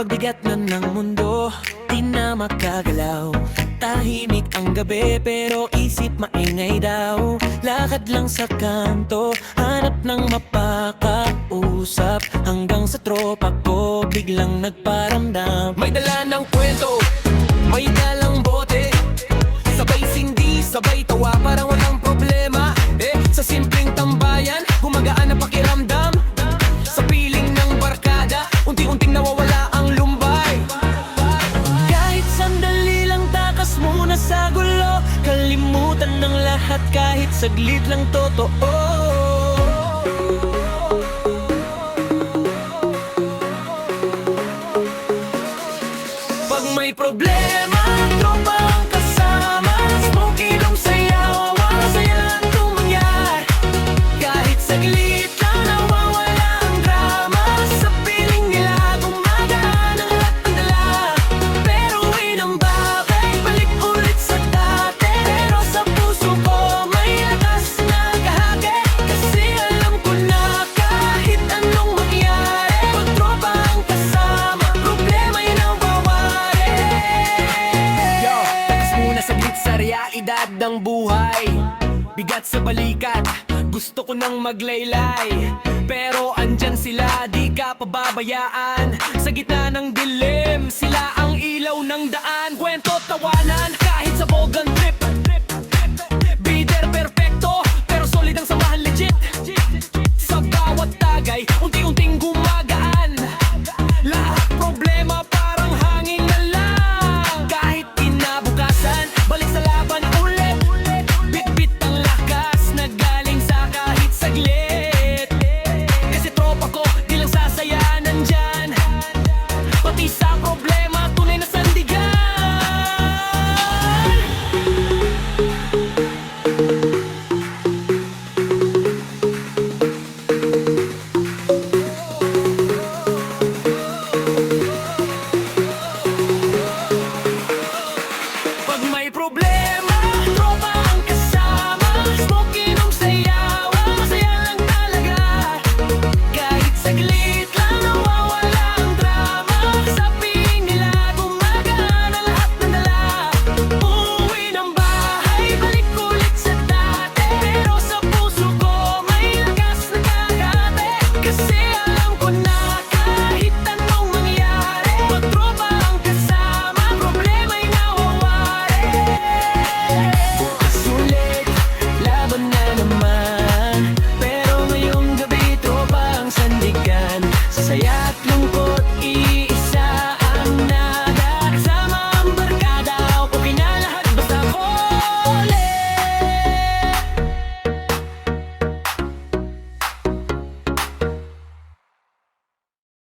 Pagbigat na ng mundo, di na makagalaw. Tahimik ang gabi pero isip maingay daw. Lakad lang sa kanto, hanap ng mapakausap. Hanggang sa tropa ko biglang nagparamdam. May dala ng kwento, may dalang bote. Sabay sindi, sabay tawa, parang walang problema. Sa simpleng tambayan, gumagaan na pakiramdam. Sa piling ng barkada, unti-unting nawawala ang lumbay. Kahit sandali lang, takas muna sa gulo. Kalimutan ng lahat kahit saglit lang totoo. Pag may problema, tropa ang kasama. Smoke ilong sayaw, masaya lang tumangyar. Kahit saglit lang, nawawala ang drama. Sa piling nila, gumagaan ang lahat ng dala. Pero ng bagay, balik ulit sa dati. Pero sa puso ko, may lakas na kahake. Kasi alam ko na kahit anong mangyari, pag tropa ang kasama, problema'y nawawari. Yo, takas muna saglit sa realidad ng buhay. Bigat sa balikat, gusto ko nang maglaylay. Pero andyan sila, di ka pababayaan. Sa gitna ng dilim, sila ang ilaw ng daan. Kwento, tawanan, kahit sa bogang trip. Bitter, perfecto, pero solid ang samahan, legit. Sa bawat tagay, unti-unting gumagaan. Lahat problema parang hangin na lang. Kahit kinabukasan, balik sa laban ulit. Bit-bit ang lakas na galing sa kahit saglit. Kasi tropa ko, di lang sasaya nandyan. Pati sa problema, tunay na sandigan. Pag may problema, tropa ang kasama. Smoke inom sayaw, masaya lang talaga. Kahit saglit lang, nawawala ang drama. Sa piling nila, gumagaan ang lahat ng dala. Uuwi ng bahay, balik ulit sa dati. Pero sa puso ko, may lakas na kakate. Kasi alam ko na kahit anong mangyari, pag tropa ang kasama, problema'y nawawari. Bukas ulit, laban na naman. Pero ngayong gabi, tropa ang sandigan. Sasaya